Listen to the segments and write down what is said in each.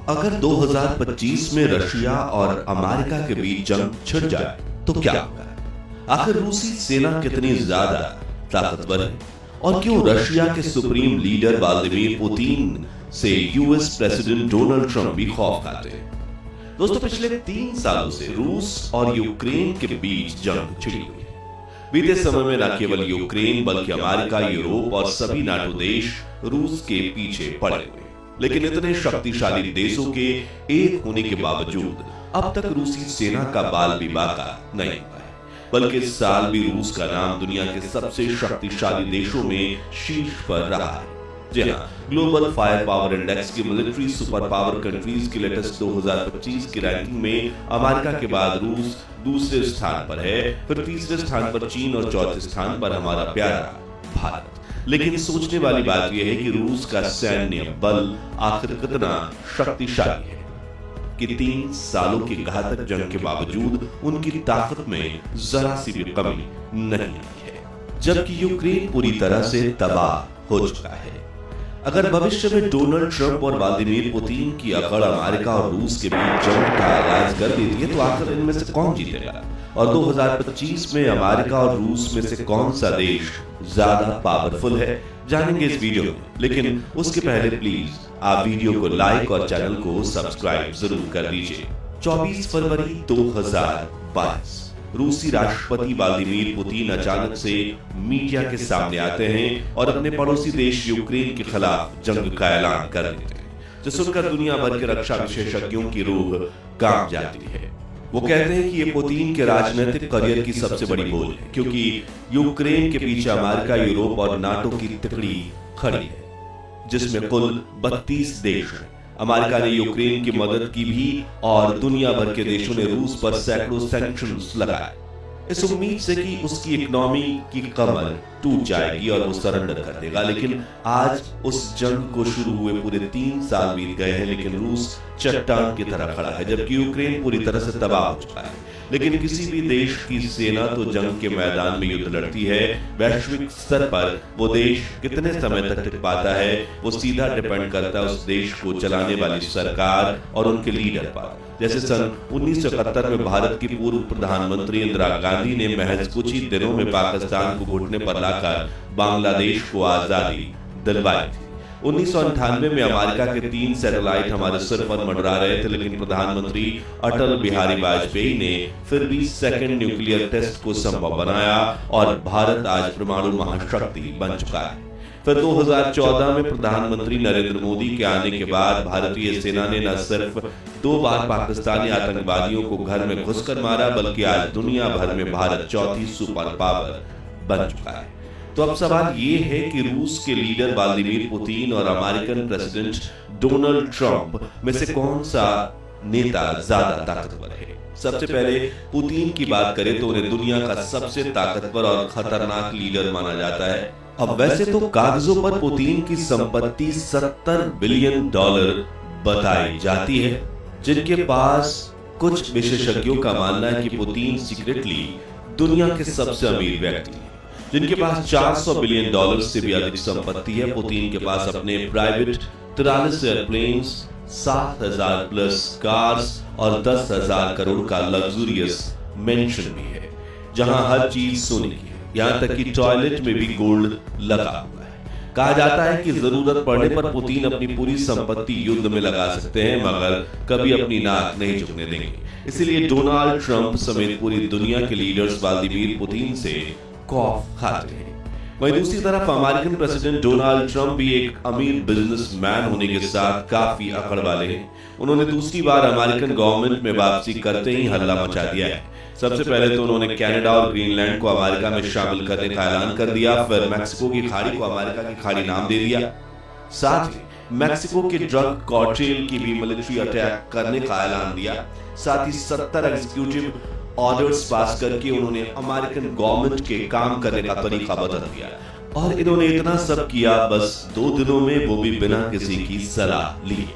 अगर 2025 में रशिया और अमेरिका के बीच जंग छिड़ जाए तो क्या होगा? आखिर रूसी सेना कितनी ज्यादा ताकतवर है और क्यों रशिया के सुप्रीम लीडर व्लादिमीर पुतिन से यूएस प्रेसिडेंट डोनाल्ड ट्रंप भी खौफ खाते हैं? दोस्तों, पिछले 3 सालों से रूस और यूक्रेन के बीच जंग छिड़ी हुई है। बीते समय में न केवल यूक्रेन बल्कि अमेरिका, यूरोप और सभी नाटो देश रूस के पीछे पड़े हुए हैं। लेकिन इतने शक्तिशाली देशों के एक होने के बावजूद अब तक रूसी सेना का बाल भी बाका नहीं हुआ है, बल्कि इस साल भी रूस का नाम दुनिया के सबसे शक्तिशाली देशों में शीर्ष पर रहा है। जी हाँ, ग्लोबल फायर पावर इंडेक्स की मिलिट्री सुपर पावर कंट्रीज की लेटेस्ट 2025 की रैंकिंग में अमेरिका के बाद रूस दूसरे स्थान पर है, फिर तीसरे स्थान पर चीन और चौथे स्थान पर हमारा प्यारा भारत। लेकिन सोचने वाली बात यह है कि रूस का सैन्य बल आखिर कितना शक्तिशाली है कि 3 सालों की घातक जंग के बावजूद उनकी ताकत में जरा सी भी कमी नहीं आई है, जबकि यूक्रेन पूरी तरह से तबाह हो चुका है। अगर भविष्य में डोनाल्ड ट्रंप और व्लादिमीर पुतिन की अकड़ अमेरिका और रूस के बीच जंग का आगाज कर देती है तो आखिर इनमें से कौन जीतेगा और 2025 में अमेरिका और रूस में से कौन सा देश ज्यादा पावरफुल है, जानेंगे इस वीडियो में। लेकिन उसके पहले प्लीज आप वीडियो को लाइक और चैनल को सब्सक्राइब जरूर कर दीजिए। 24 फरवरी 2022 रूसी राष्ट्रपति व्लादिमीर पुतिन अचानक से मीडिया के सामने आते हैं और अपने पड़ोसी देश यूक्रेन के खिलाफ जंग का ऐलान कर देते हैं, जो सुनकर दुनिया भर के रक्षा विशेषज्ञों की रूह कांप जाती है। वो कहते हैं कि ये पुतिन के राजनीतिक करियर की सबसे बड़ी बोल है, क्योंकि यूक्रेन के पीछे अमेरिका, यूरोप और नाटो की तिकड़ी खड़ी है, जिसमें कुल 32 देश हैं। अमेरिका ने यूक्रेन की मदद की भी और दुनिया भर के देशों ने रूस पर सैकड़ों सैंक्शंस लगाए, इस उम्मीद से कि उसकी इकोनॉमी की कमर टूट जाएगी और वो सरेंडर कर देगा। लेकिन आज उस जंग को शुरू हुए पूरे 3 साल बीत गए हैं, लेकिन रूस चट्टान की तरह खड़ा है, जबकि यूक्रेन पूरी तरह से तबाह हो चुका है। लेकिन किसी भी देश की सेना तो जंग के मैदान में युद्ध लड़ती है, वैश्विक स्तर पर वो देश कितने समय तक टिक पाता है वो सीधा डिपेंड करता है उस देश को चलाने वाली सरकार और उनके लीडर पर। जैसे सन 1971 में भारत की पूर्व प्रधानमंत्री इंदिरा गांधी ने महज कुछ ही दिनों में पाकिस्तान को घुटने पर लाकर बांग्लादेश को आजादी दिलवाई थी। 1998 में अमेरिका के 3 सैटेलाइट हमारे सिर पर मंडरा रहे थे, लेकिन प्रधानमंत्री अटल बिहारी वाजपेयी ने फिर भी सेकंड न्यूक्लियर टेस्ट को संभव बनाया और भारत आज परमाणु महाशक्ति बन चुका है। फिर 2014 में प्रधानमंत्री नरेंद्र मोदी के आने के बाद भारतीय सेना ने न सिर्फ 2 बार पाकिस्तानी आतंकवादियों को घर में घुसकर मारा, बल्कि आज दुनिया भर में भारत चौथी सुपर पावर बन चुका है। तो अब सवाल ये है कि रूस के लीडर व्लादिमीर पुतिन और अमेरिकन प्रेसिडेंट डोनाल्ड ट्रंप में से कौन सा नेता ज्यादा ताकतवर है? सबसे पहले पुतिन की बात करें तो उन्हें दुनिया का सबसे ताकतवर और खतरनाक लीडर माना जाता है। अब वैसे तो कागजों पर पुतिन की संपत्ति $70 बिलियन बताई जाती है, जिनके पास कुछ विशेषज्ञों का मानना है कि पुतिन सीक्रेटली दुनिया के सबसे अमीर व्यक्ति हैं, जिनके पास $400 बिलियन से भी अधिक संपत्ति है। पुतिन के पास अपने प्राइवेट 43 एयरप्लेन्स, 7,000 प्लस कार्स और 10,000 करोड़ का लग्जूरियस मेंशन भी है, जहां हर चीज सोने की है, यहां तक कि टॉयलेट में भी गोल्ड लगा हुआ है। कहा जाता है कि जरूरत पड़ने पर पुतिन अपनी पूरी संपत्ति युद्ध में लगा सकते हैं, मगर कभी अपनी नाक नहीं झुकने देंगे। इसलिए डोनाल्ड ट्रंप समेत पूरी दुनिया के लीडर्स व्लादिमीर पुतिन से खौफ खाते हैं। वहीं दूसरी तरफ अमेरिकन प्रेसिडेंट डोनाल्ड ट्रंप भी एक अमीर बिजनेसमैन होने के साथ काफी अकड़ वाले हैं। उन्होंने दूसरी बार अमेरिकन गवर्नमेंट में वापसी करते ही हल्ला मचा दिया है। सबसे पहले तो उन्होंने कनाडा और ग्रीनलैंड को अमेरिका में शामिल करने का ऐलान कर दिया, फिर मैक्सिको की खाड़ी को अमेरिका की खाड़ी नाम दे दिया। साथ ही मैक्सिको के ड्रग कार्टेल की भी मिलिट्री अटैक करने का ऐलान दिया। साथ ही 70 एग्जीक्यूटिव ऑर्डर्स पास करके उन्होंने अमेरिकन गवर्नमेंट के काम करने का तरीका बदल दिया। और इन्होंने इतना सब किया बस 2 दिनों में, वो भी बिना किसी की सलाह लिए।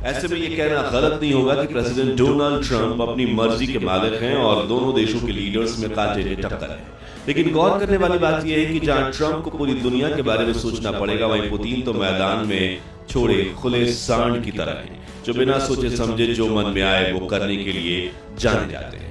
ऐसे में ये कहना गलत नहीं होगा कि प्रेसिडेंट डोनाल्ड ट्रंप अपनी मर्जी के मालिक हैं और दोनों देशों के लीडर्स में कांटे की टक्कर है। लेकिन गौर करने वाली बात यह है कि जहां ट्रंप को पूरी दुनिया के बारे में सोचना पड़ेगा, वहीं पुतिन तो मैदान में छोड़े खुले सांड की तरह है। जो बिना सोचे समझे जो मन में आए वो करने के लिए जाने जाते हैं।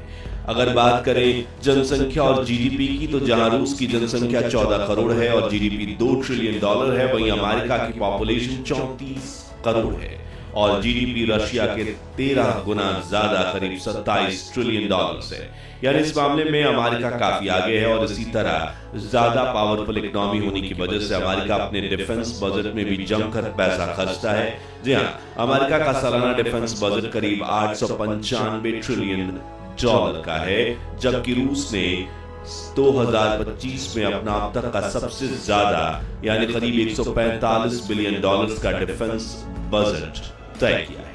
अगर बात करें जनसंख्या और जीडीपी की, तो जहां रूस की जनसंख्या 14 करोड़ है और जीडीपी $2 ट्रिलियन है, वहीं अमेरिका की पॉपुलेशन 34 करोड़ है और जीडीपी रशिया के 13 गुना ज्यादा, करीब $27 ट्रिलियन है। यानी इस मामले में अमेरिका काफी आगे है और इसी तरह ज्यादा पावरफुल इकोनॉमी होने की वजह से अमेरिका अपने डिफेंस बजट में भी जमकर पैसा खर्चता है। जी हाँ, अमेरिका का सालाना डिफेंस बजट करीब $895 ट्रिलियन का है, जबकि रूस ने 2025 में अपना अब तक का सबसे ज्यादा यानी करीब $145 बिलियन का डिफेंस बजट तय किया है।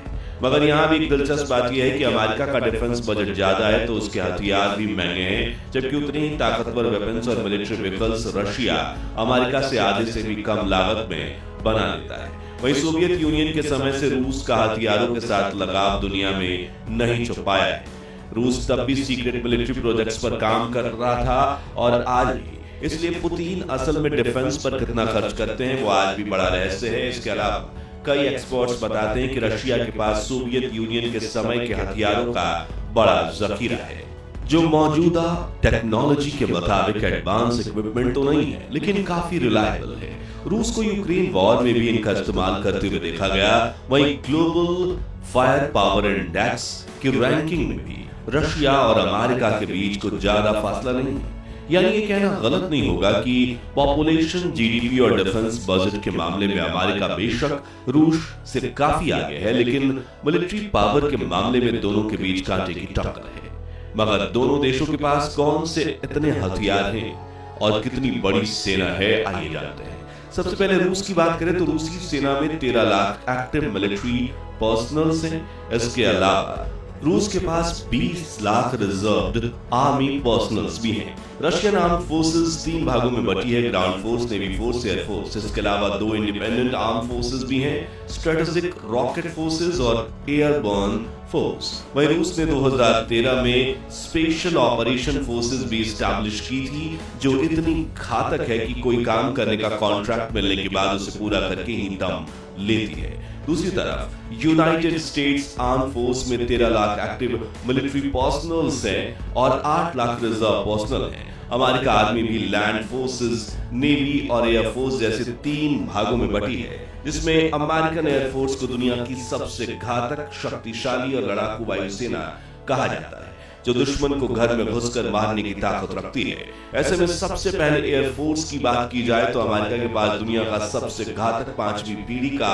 मगर यहाँ भी एक दिलचस्प बात यह है कि अमेरिका का डिफेंस बजट ज्यादा है तो उसके हथियार भी महंगे हैं, जबकि उतने ही ताकतवर वेपन्स और मिलिट्री व्हीकल्स रशिया अमेरिका से आधे से भी कम लागत में बना लेता है। वहीं सोवियत यूनियन के समय से रूस का हथियारों के साथ लगाव दुनिया में नहीं छुपाया है। रूस तब भी सीक्रेट मिलिट्री प्रोजेक्ट्स पर काम कर रहा था और आज भी, इसलिए पुतिन असल में डिफेंस पर कितना खर्च करते हैं वो आज भी बड़ा रहस्य है। इसके अलावा कई एक्सपर्ट्स बताते हैं कि रशिया के पास सोवियत यूनियन के समय के हथियारों का बड़ा जखीरा है, जो मौजूदा टेक्नोलॉजी के मुताबिक एडवांस इक्विपमेंट तो नहीं है, लेकिन काफी रिलायबल है। रूस को यूक्रेन वॉर में भी इनका इस्तेमाल करते हुए देखा गया। वहीं ग्लोबल फायर पावर इंडेक्स की रैंकिंग में भी रशिया और अमेरिका के बीच कुछ ज्यादा फासला नहीं है। यानी ये कहना गलत नहीं होगा कि पॉपुलेशन, जीडीपी और डिफेंस बजट के मामले में अमेरिका बेशक रूस से काफी आगे है, लेकिन मिलिट्री पावर के मामले में दोनों के बीच कांटे की टक्कर है। मगर दोनों देशों के पास कौन से इतने हथियार हैं और कितनी बड़ी सेना है, आइए जानते हैं। सबसे पहले रूस की बात करें तो रूसी सेना में 13 लाख एक्टिव मिलिट्री पर्सनल्स हैं। इसके अलावा रूस के पास 20 लाख रिजर्व्ड आर्मी पर्सनल्स भी हैं। रशियन आर्म फोर्सेस 3 भागों में बटी है, ground force, navy force, air force. इसके अलावा 2 इंडिपेंडेंट आर्म फोर्सेस भी हैं, स्ट्रेटेजिक रॉकेट फोर्सेस और एयरबोर्न फोर्स। वहीं रूस ने 2013 में स्पेशल ऑपरेशन फोर्सेस भी स्टैब्लिश की थी, जो इतनी घातक है कि कोई काम करने का कॉन्ट्रैक्ट मिलने के बाद उसे पूरा करके ही दम लेती है। दूसरी तरफ यूनाइटेड स्टेट्स आर्म फोर्स में 13 लाख एक्टिव मिलिट्री पर्सनल्स हैं और 8 लाख रिजर्व पर्सनल हैं। अमेरिका आर्मी भी लैंड फोर्सेस, नेवी और एयर फोर्स जैसे 3 भागों में बटी है, जिसमें अमेरिकन एयर फोर्स को दुनिया की सबसे घातक, शक्तिशाली और लड़ाकू वायुसेना कहा जाता है, जो दुश्मन को घर में घुसकर मारने की ताकत रखती है। ऐसे में सबसे पहले एयर फोर्स की बात की जाए तो अमेरिका के पास दुनिया का सबसे घातक 5वीं पीढ़ी का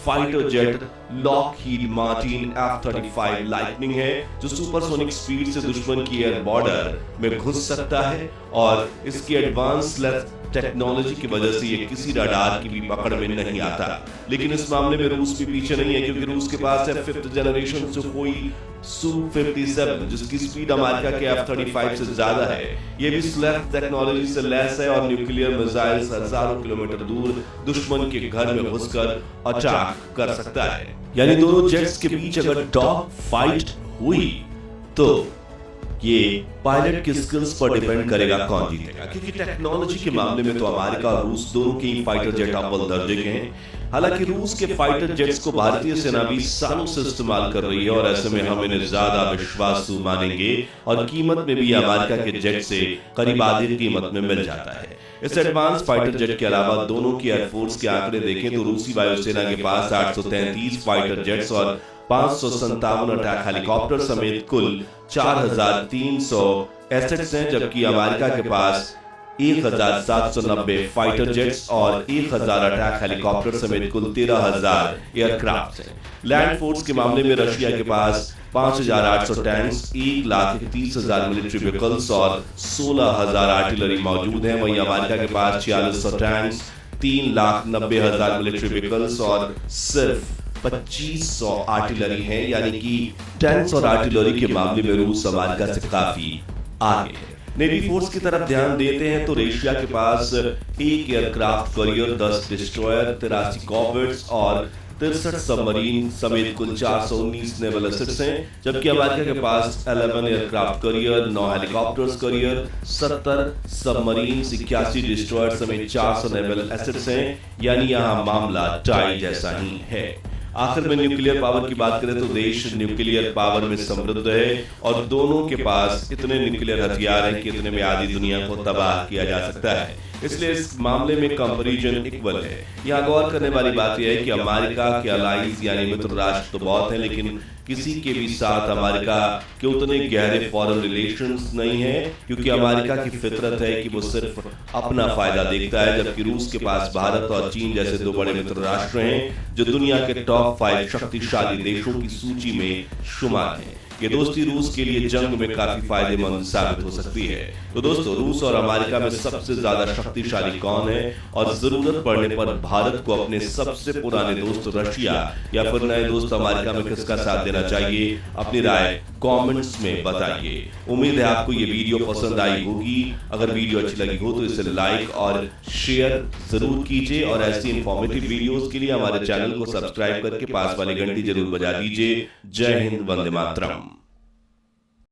fighter jet Lockheed Martin F-35 lightning है, जो सुपरसोनिक स्पीड से दुश्मन की एयर बॉर्डर में घुस सकता है और इसकी एडवांस टेक्नोलॉजी की वजह से ये किसी रडार की भी पकड़ में नहीं आता। लेकिन इस मामले में रूस भी पीछे नहीं है, क्योंकि रूस के पास है 5th जनरेशन सुखोई Su-57, जिसकी स्पीड अमेरिका के F-35 से ज्यादा है। ये भी स्लेथ टेक्नोलॉजी से लैस है और न्यूक्लियर मिसाइल्स हजारों किलोमीटर दूर दुश्मन के घर में घुसकर अटैक कर सकता है। यानी दोनों जेट्स के बीच अगर डॉग फाइट हुई तो ये पायलट की स्किल्स पर डिपेंड करेगा कौन जीतेगा, क्योंकि टेक्नोलॉजी के मामले में तो अमेरिका और रूस दोनों के ही फाइटर जेट अव्वल दर्जे के हैं। हालांकि रूस के फाइटर जेट्स को भारतीय सेना भी सालों से इस्तेमाल कर रही है और ऐसे में हम इन्हें ज्यादा विश्वासु मानेंगे और कीमत में भी अमेरिका के जेट से करीब आधी कीमत में मिल जाता है। इस एडवांस फाइटर जेट के अलावा दोनों की एयरफोर्स के आंकड़े देखें तो रूसी वायुसेना के पास 833 फाइटर जेट्स और 557 अटैक हेलीकॉप्टर समेत कुल 4300 एसेट्स हैं, जबकि अमेरिका के पास 1790 फाइटर जेट्स और 1000 अटैक हेलीकॉप्टर समेत कुल 13000 एयरक्राफ्ट हैं। लैंड फोर्स के मामले में रशिया के पास 5800 टैंक्स, 1,30,000 मिलिट्री व्हीकल्स और 16,000 आर्टिलरी मौजूद हैं। वहीं अमेरिका के पास 4600 टैंक्स, 3,90,000 मिलिट्री व्हीकल्स और सिर्फ 2500 आर्टिलरी है। यानी कि टैंक्स और आर्टिलरी के मामले में रूस अमेरिका से काफी आगे है। नेवी फोर्स की तरफ ध्यान देते हैं तो रशिया के पास 1 एयरक्राफ्ट कैरियर, 10 डिस्ट्रॉयर, 83 कॉर्वेट्स और 63 सबमरीन समेत कुल 419 नेवल एसेट्स हैं, जबकि अमेरिका के पास 11 aircraft carrier, 9 helicopters carrier, 70 submarine, 81 destroyer समेत 400 नेवल एसेट्स हैं। यानी यहाँ मामला टाई जैसा ही है। आखिर में न्यूक्लियर पावर की बात करें तो देश न्यूक्लियर पावर में समृद्ध है और दोनों के पास इतने न्यूक्लियर हथियार हैं कि इतने में आधी दुनिया को तबाह किया जा सकता है, इसलिए इस मामले में कंपैरिजन इक्वल है। यहाँ गौर करने वाली बात यह है कि अमेरिका के अलाइज यानी मित्र राष्ट्र तो बहुत हैं, लेकिन किसी के भी साथ अमेरिका के उतने गहरे फॉरेन रिलेशंस नहीं है, क्योंकि अमेरिका की फितरत है कि वो सिर्फ अपना फायदा देखता है, जबकि रूस के पास भारत और चीन जैसे दो बड़े मित्र राष्ट्र हैं जो दुनिया के टॉप 5 शक्तिशाली देशों की सूची में शुमार हैं। ये दोस्ती रूस के लिए जंग में काफी फायदेमंद साबित हो सकती है। तो दोस्तों, रूस और अमेरिका में सबसे ज्यादा शक्तिशाली कौन है और जरूरत पड़ने पर भारत को अपने सबसे पुराने दोस्त रशिया या फिर नए दोस्त अमेरिका में किसका साथ देना चाहिए? अपनी राय कमेंट्स में बताइए। उम्मीद है आपको ये वीडियो पसंद आई होगी। अगर वीडियो अच्छी लगी हो तो इसे लाइक और शेयर जरूर कीजिए और ऐसी इंफॉर्मेटिव वीडियोस के लिए हमारे चैनल को सब्सक्राइब करके पास वाली घंटी जरूर बजा दीजिए। जय हिंद, वंदे मातरम।